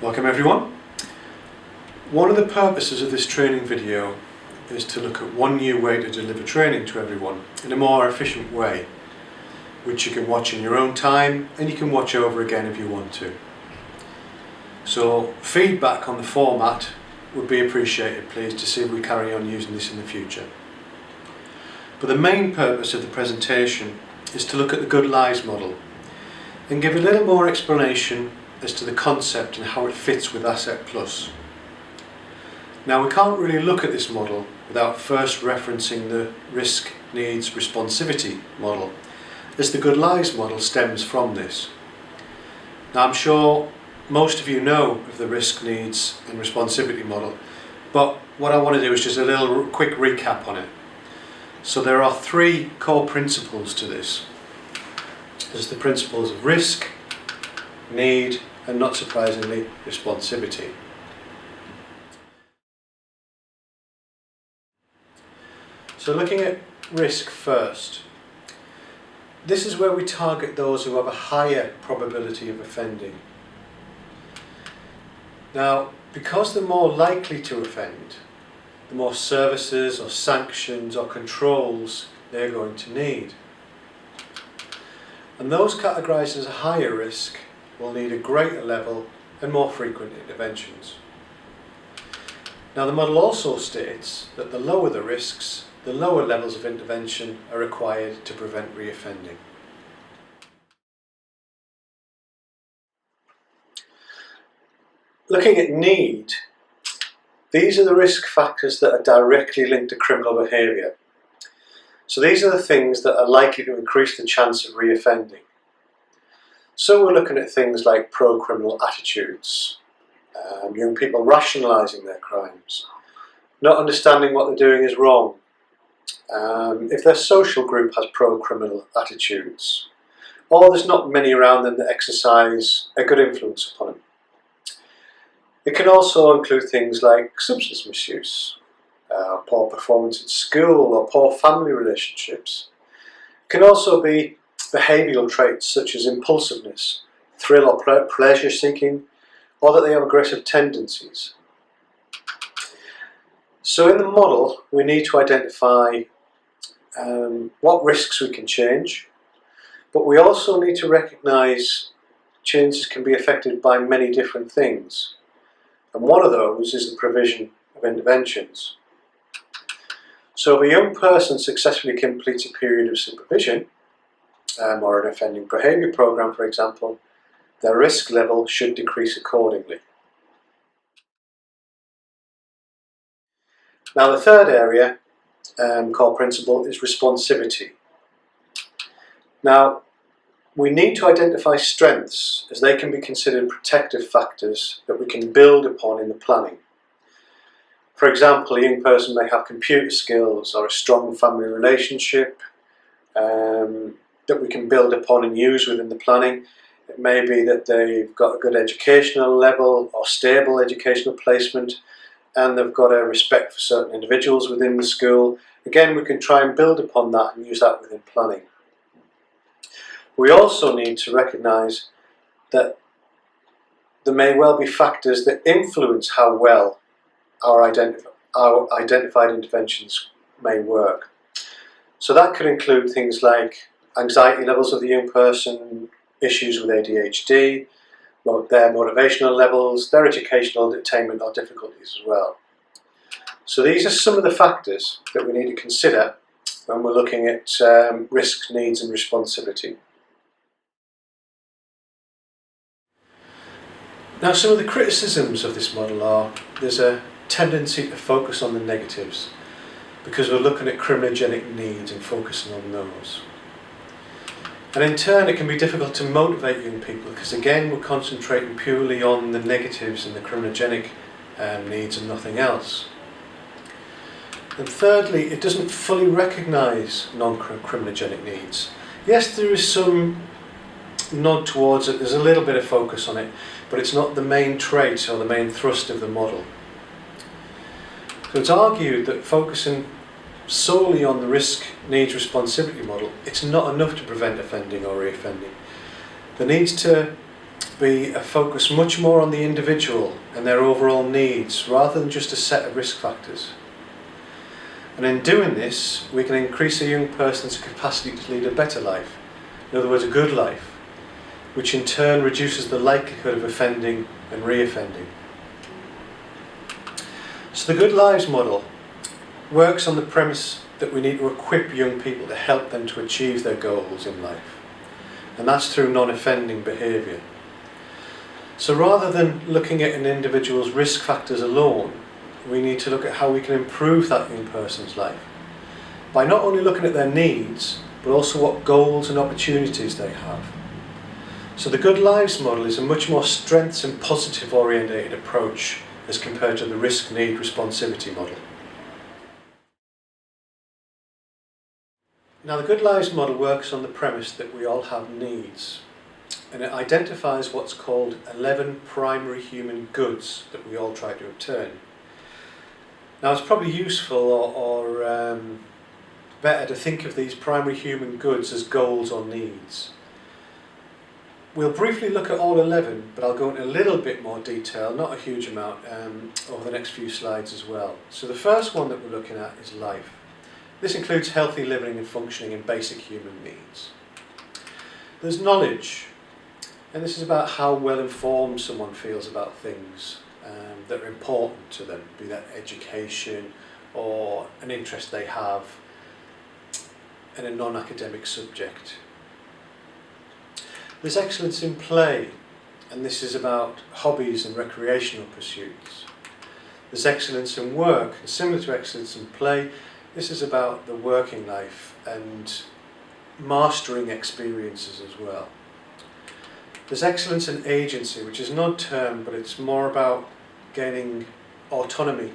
Welcome everyone. One of the purposes of this training video is to look at one new way to deliver training to everyone in a more efficient way, which you can watch in your own time and you can watch over again if you want to. So feedback on the format would be appreciated, please, to see if we carry on using this in the future. But the main purpose of the presentation is to look at the good lies model and give a little more explanation as to the concept and how it fits with Asset Plus. Now, we can't really look at this model without first referencing the risk, needs, responsivity model, as the good lies model stems from this. Now, I'm sure most of you know of the risk, needs and responsivity model, but what I want to do is just a little quick recap on it. So there are three core principles to this. There's the principles of risk, need and, not surprisingly, responsivity. So looking at risk first, this is where we target those who have a higher probability of offending. Now, because they're more likely to offend, the more services or sanctions or controls they're going to need. And those categorised as a higher risk will need a greater level and more frequent interventions. Now, the model also states that the lower the risks, the lower levels of intervention are required to prevent reoffending. Looking at need, these are the risk factors that are directly linked to criminal behaviour. So these are the things that are likely to increase the chance of reoffending. So we're looking at things like pro-criminal attitudes, young people rationalising their crimes, not understanding what they're doing is wrong, if their social group has pro-criminal attitudes, or there's not many around them that exercise a good influence upon them. It can also include things like substance misuse, poor performance at school or poor family relationships. It can also be behavioural traits such as impulsiveness, thrill or pleasure seeking, or that they have aggressive tendencies. So in the model we need to identify what risks we can change, but we also need to recognise changes can be affected by many different things. And one of those is the provision of interventions. So if a young person successfully completes a period of supervision, or an offending behaviour programme for example, their risk level should decrease accordingly. Now, the third area, core principle, is responsivity. Now, we need to identify strengths, as they can be considered protective factors that we can build upon in the planning. For example, a young person may have computer skills or a strong family relationship that we can build upon and use within the planning. It may be that they've got a good educational level or stable educational placement, and they've got a respect for certain individuals within the school. Again, we can try and build upon that and use that within planning. We also need to recognise that there may well be factors that influence how well our identified interventions may work. So that could include things like anxiety levels of the young person, issues with ADHD, their motivational levels, their educational attainment or difficulties as well. So these are some of the factors that we need to consider when we're looking at risks, needs and responsivity. Now, some of the criticisms of this model are there's a tendency to focus on the negatives because we're looking at criminogenic needs and focusing on those. And in turn it can be difficult to motivate young people because again we're concentrating purely on the negatives and the criminogenic needs and nothing else. And thirdly, it doesn't fully recognise non-criminogenic needs. Yes, there is some nod towards it, there's a little bit of focus on it, but it's not the main trait or the main thrust of the model. So it's argued that focusing solely on the risk, needs, responsivity model, it's not enough to prevent offending or reoffending. There needs to be a focus much more on the individual and their overall needs rather than just a set of risk factors. And in doing this, we can increase a young person's capacity to lead a better life, in other words a good life, which in turn reduces the likelihood of offending and re-offending. So the Good Lives model works on the premise that we need to equip young people to help them to achieve their goals in life, and that's through non-offending behaviour. So rather than looking at an individual's risk factors alone, we need to look at how we can improve that young person's life by not only looking at their needs, but also what goals and opportunities they have. So the Good Lives model is a much more strengths and positive orientated approach as compared to the risk need responsivity model. Now the Good Lives model works on the premise that we all have needs, and it identifies what's called 11 primary human goods that we all try to obtain. Now it's probably useful or better to think of these primary human goods as goals or needs. We'll briefly look at all 11, but I'll go into a little bit more detail, not a huge amount, over the next few slides as well. So the first one that we're looking at is life. This includes healthy living and functioning in basic human needs. There's knowledge, and this is about how well informed someone feels about things that are important to them, be that education or an interest they have in a non-academic subject. There's excellence in play, and this is about hobbies and recreational pursuits. There's excellence in work, and similar to excellence in play, this is about the working life and mastering experiences as well. There's excellence in agency, which is an odd term, but it's more about gaining autonomy,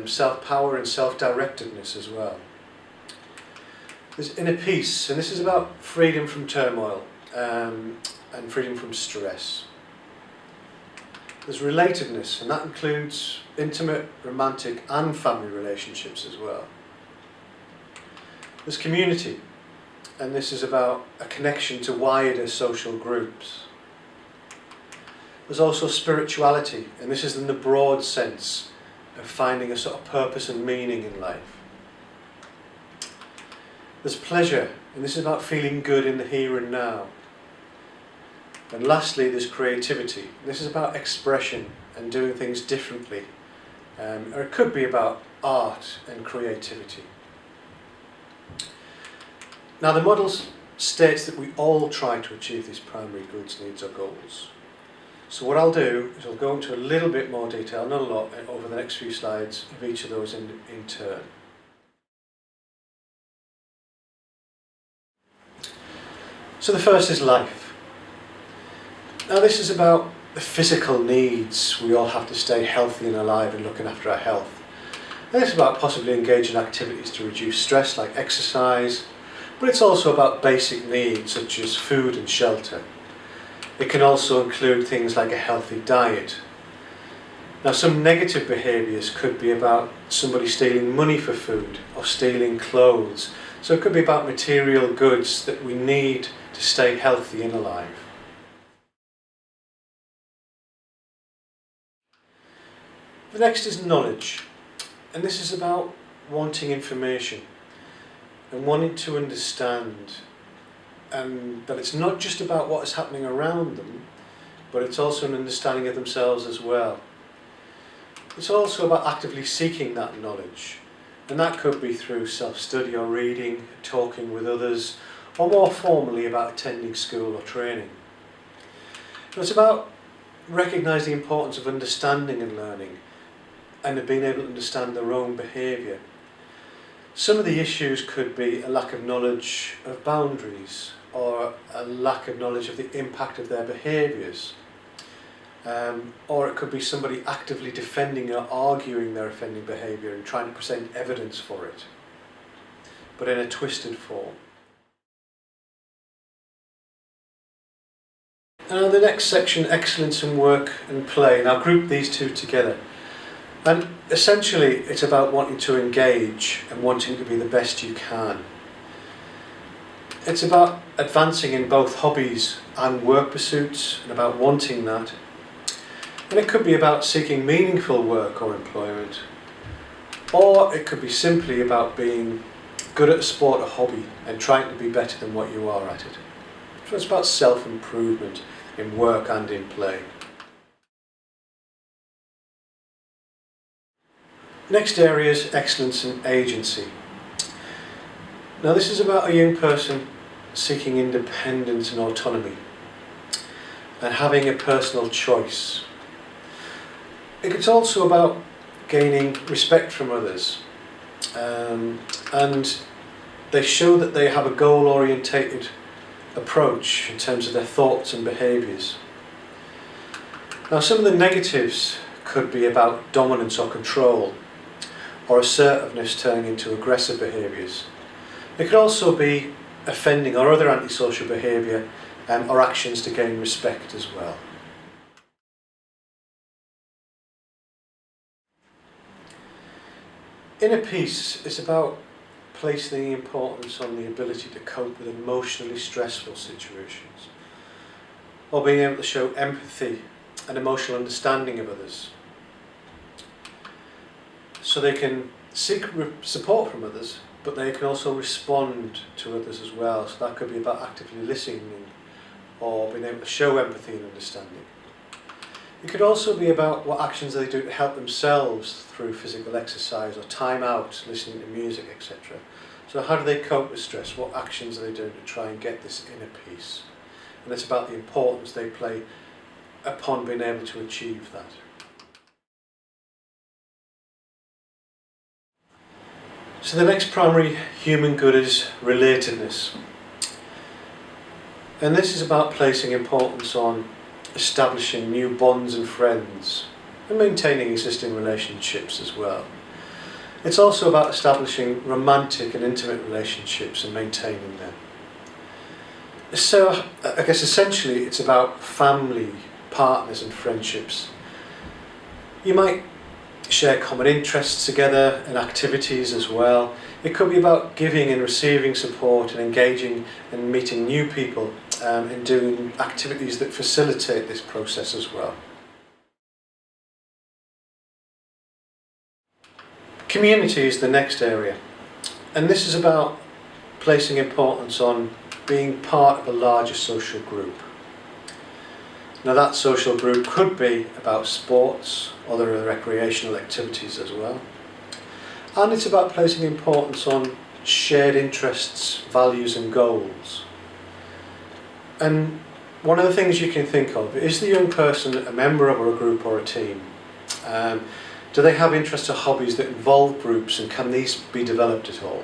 self-power and self-directedness as well. There's inner peace, and this is about freedom from turmoil and freedom from stress. There's relatedness, and that includes intimate, romantic and family relationships as well. There's community, and this is about a connection to wider social groups. There's also spirituality, and this is in the broad sense of finding a sort of purpose and meaning in life. There's pleasure, and this is about feeling good in the here and now. And lastly, there's creativity. This is about expression and doing things differently, or it could be about art and creativity. Now the model states that we all try to achieve these primary goods, needs or goals. So what I'll do is I'll go into a little bit more detail, not a lot, over the next few slides of each of those in turn. So the first is life. Now this is about the physical needs. We all have to stay healthy and alive and looking after our health. And it's about possibly engaging in activities to reduce stress like exercise, but it's also about basic needs such as food and shelter. It can also include things like a healthy diet. Now some negative behaviours could be about somebody stealing money for food or stealing clothes. So it could be about material goods that we need to stay healthy and alive. The next is knowledge, and this is about wanting information and wanting to understand, and that it's not just about what is happening around them, but it's also an understanding of themselves as well. It's also about actively seeking that knowledge, and that could be through self-study or reading, talking with others, or more formally about attending school or training. So it's about recognising the importance of understanding and learning, and of being able to understand their own behaviour. Some of the issues could be a lack of knowledge of boundaries, or a lack of knowledge of the impact of their behaviours. Or it could be somebody actively defending or arguing their offending behaviour and trying to present evidence for it, but in a twisted form. Now the next section, excellence in work and play. Now group these two together. And essentially it's about wanting to engage and wanting to be the best you can. It's about advancing in both hobbies and work pursuits and about wanting that. And it could be about seeking meaningful work or employment, or it could be simply about being good at a sport or hobby and trying to be better than what you are at it. So it's about self-improvement in work and in play. Next area is excellence and agency. Now this is about a young person seeking independence and autonomy and having a personal choice. It's also about gaining respect from others, and they show that they have a goal-orientated approach in terms of their thoughts and behaviours. Now some of the negatives could be about dominance or control, or assertiveness turning into aggressive behaviours. It could also be offending or other antisocial behaviour or actions to gain respect as well. Inner peace is about placing the importance on the ability to cope with emotionally stressful situations, or being able to show empathy and emotional understanding of others, so they can seek support from others, but they can also respond to others as well. So that could be about actively listening or being able to show empathy and understanding. It could also be about what actions they do to help themselves through physical exercise or time out, listening to music, etc. So how do they cope with stress? What actions are they doing to try and get this inner peace? And it's about the importance they play upon being able to achieve that. So the next primary human good is relatedness. And this is about placing importance on establishing new bonds and friends and maintaining existing relationships as well. It's also about establishing romantic and intimate relationships and maintaining them. So I guess essentially it's about family, partners and friendships. You might share common interests together and activities as well. It could be about giving and receiving support and engaging and meeting new people and doing activities that facilitate this process as well. Community is the next area, and this is about placing importance on being part of a larger social group. Now that social group could be about sports, other recreational activities as well. And it's about placing importance on shared interests, values and goals. And one of the things you can think of, is the young person a member of a group or a team? Do they have interests or hobbies that involve groups, and can these be developed at all?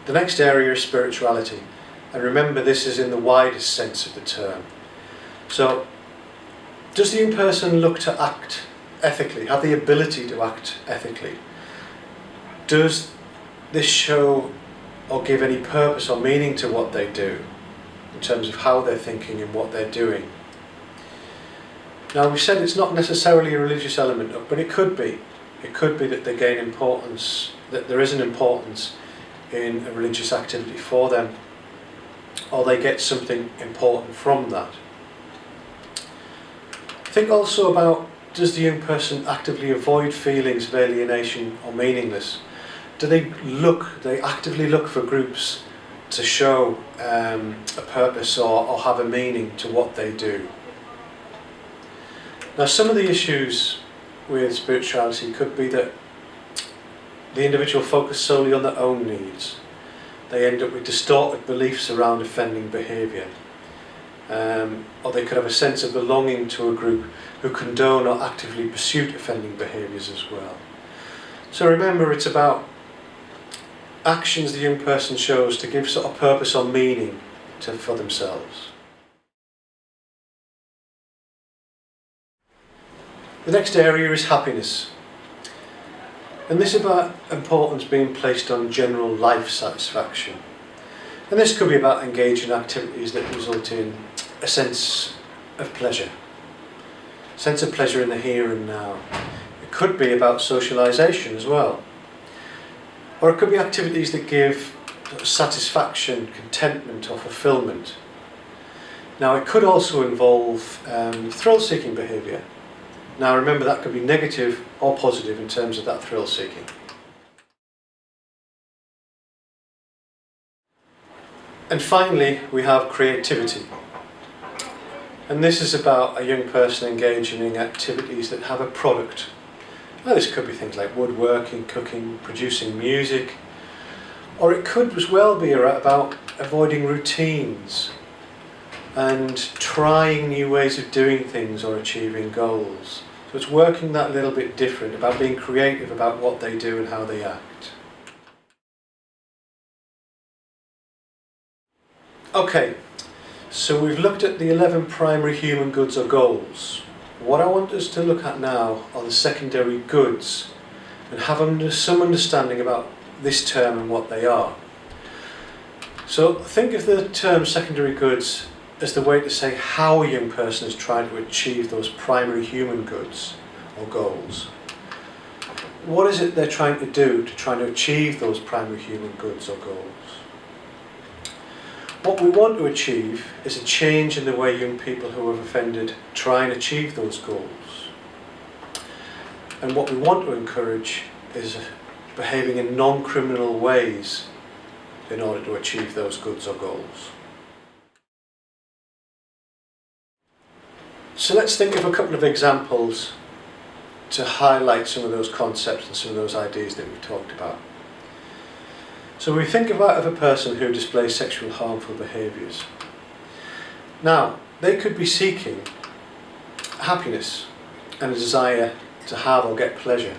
The next area is spirituality. And remember, this is in the widest sense of the term. So, does the young person look to act ethically, have the ability to act ethically? Does this show or give any purpose or meaning to what they do in terms of how they're thinking and what they're doing? Now we said it's not necessarily a religious element, but it could be. It could be that they gain importance, that there is an importance in a religious activity for them, or they get something important from that. Think also about, does the young person actively avoid feelings of alienation or meaningless? Do they actively look for groups to show a purpose or have a meaning to what they do? Now some of the issues with spirituality could be that the individual focus solely on their own needs. They end up with distorted beliefs around offending behaviour. Or they could have a sense of belonging to a group who condone or actively pursue offending behaviours as well. So remember, it's about actions the young person shows to give sort of purpose or meaning for themselves. The next area is happiness. And this is about importance being placed on general life satisfaction. And this could be about engaging in activities that result in a sense of pleasure. Sense of pleasure in the here and now. It could be about socialisation as well. Or it could be activities that give satisfaction, contentment or fulfilment. Now it could also involve thrill-seeking behaviour. Now remember, that could be negative or positive in terms of that thrill-seeking. And finally, we have creativity. And this is about a young person engaging in activities that have a product. Now, this could be things like woodworking, cooking, producing music, or it could as well be about avoiding routines and trying new ways of doing things or achieving goals. So it's working that little bit different, about being creative about what they do and how they act. Okay, so we've looked at the 11 primary human goods or goals. What I want us to look at now are the secondary goods and have some understanding about this term and what they are. So think of the term secondary goods as the way to say how a young person is trying to achieve those primary human goods or goals. What is it they're trying to do to try to achieve those primary human goods or goals? What we want to achieve is a change in the way young people who have offended try and achieve those goals. And what we want to encourage is behaving in non-criminal ways in order to achieve those goods or goals. So let's think of a couple of examples to highlight some of those concepts and some of those ideas that we've talked about. So we think about a person who displays sexual harmful behaviours. Now, they could be seeking happiness and a desire to have or get pleasure.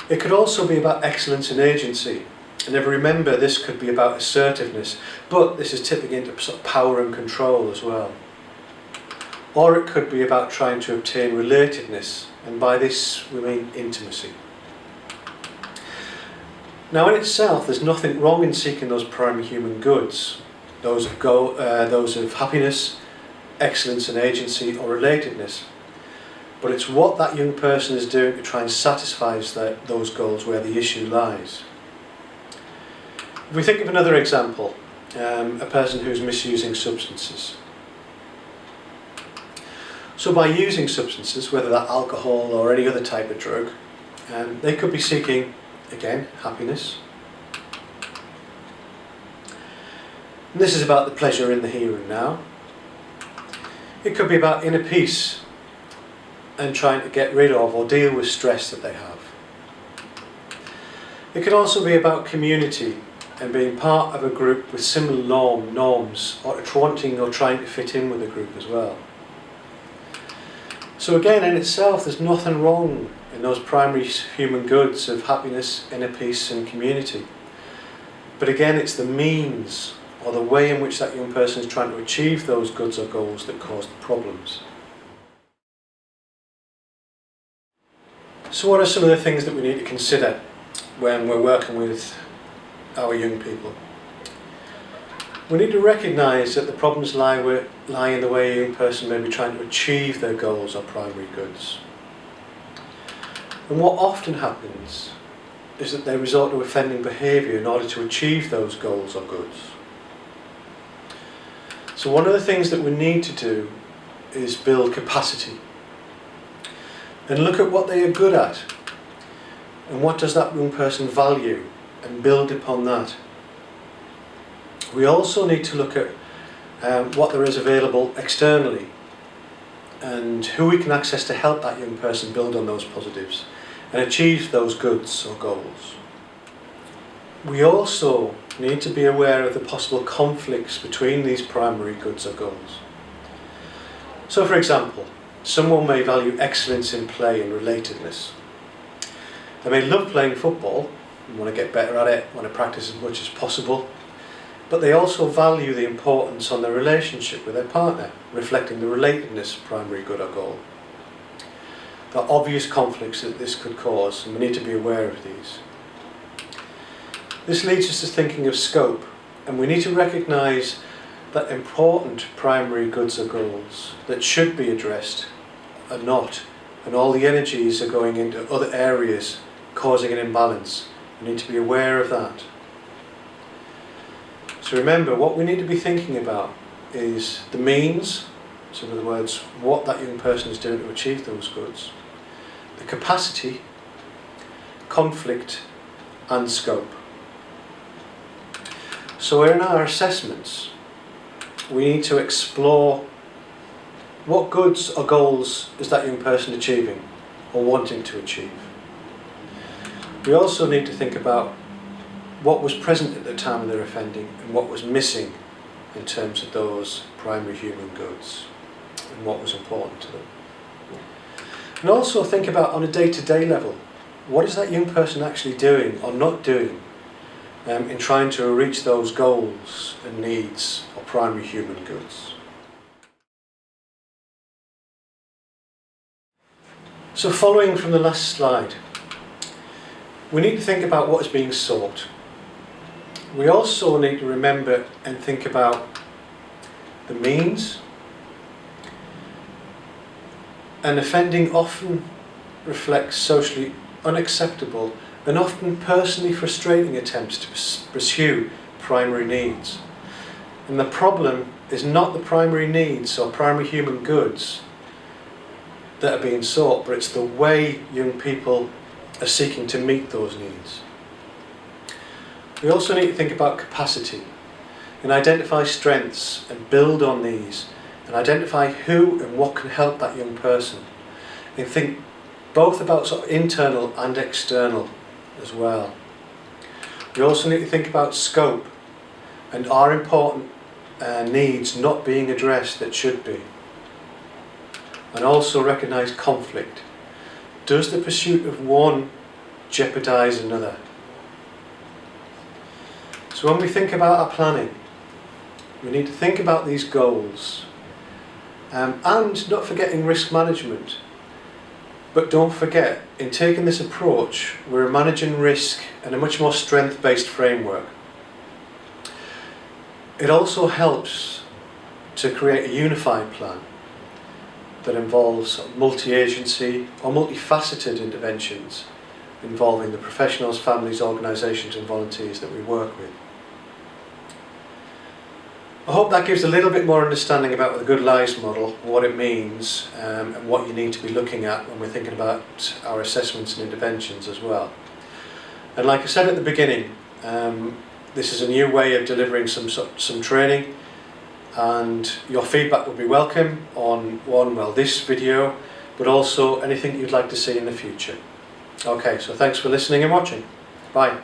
It could also be about excellence in agency. And if remember, this could be about assertiveness, but this is tipping into sort of power and control as well. Or it could be about trying to obtain relatedness, and by this we mean intimacy. Now in itself, there's nothing wrong in seeking those primary human goods, those of happiness, excellence and agency or relatedness. But it's what that young person is doing to try and satisfy those goals where the issue lies. If we think of another example, a person who's misusing substances. So by using substances, whether that's alcohol or any other type of drug, they could be seeking, again, happiness. And this is about the pleasure in the here and now. It could be about inner peace and trying to get rid of or deal with stress that they have. It could also be about community and being part of a group with similar norms, or wanting or trying to fit in with a group as well. So again, in itself, there's nothing wrong in those primary human goods of happiness, inner peace and community. But again, it's the means or the way in which that young person is trying to achieve those goods or goals that cause the problems. So what are some of the things that we need to consider when we're working with our young people? We need to recognise that the problems lie in the way a young person may be trying to achieve their goals or primary goods. And what often happens is that they resort to offending behaviour in order to achieve those goals or goods. So one of the things that we need to do is build capacity and look at what they are good at and what does that young person value and build upon that. We also need to look at what there is available externally and who we can access to help that young person build on those positives and achieve those goods or goals. We also need to be aware of the possible conflicts between these primary goods or goals. So for example, someone may value excellence in play and relatedness. They may love playing football and want to get better at it, want to practice as much as possible, but they also value the importance on their relationship with their partner, reflecting the relatedness primary good or goal. There are obvious conflicts that this could cause, and we need to be aware of these. This leads us to thinking of scope, and we need to recognise that important primary goods or goals that should be addressed are not, and all the energies are going into other areas, causing an imbalance We need to be aware of that. So remember, what we need to be thinking about is the means, so in other words, what that young person is doing to achieve those goods, the capacity, conflict and scope. So in our assessments, we need to explore what goods or goals is that young person achieving or wanting to achieve. We also need to think about what was present at the time of their offending and what was missing in terms of those primary human goods and what was important to them. And also think about, on a day-to-day level, what is that young person actually doing or not doing in trying to reach those goals and needs or primary human goods. So following from the last slide, we need to think about what is being sought. We also need to remember and think about the means. And offending often reflects socially unacceptable and often personally frustrating attempts to pursue primary needs. And the problem is not the primary needs or primary human goods that are being sought, but it's the way young people are seeking to meet those needs. We also need to think about capacity and identify strengths and build on these and identify who and what can help that young person, and think both about sort of internal and external as well. We also need to think about scope and are important needs not being addressed that should be, and also recognise conflict. Does the pursuit of one jeopardise another? So when we think about our planning, we need to think about these goals and not forgetting risk management. But don't forget, in taking this approach, we're managing risk in a much more strength-based framework. It also helps to create a unified plan that involves multi-agency or multifaceted interventions involving the professionals, families, organisations and volunteers that we work with. I hope that gives a little bit more understanding about the Good Lives model, what it means and what you need to be looking at when we're thinking about our assessments and interventions as well. And like I said at the beginning, this is a new way of delivering some training, and your feedback would be welcome on this video, but also anything you'd like to see in the future. Okay, so thanks for listening and watching. Bye.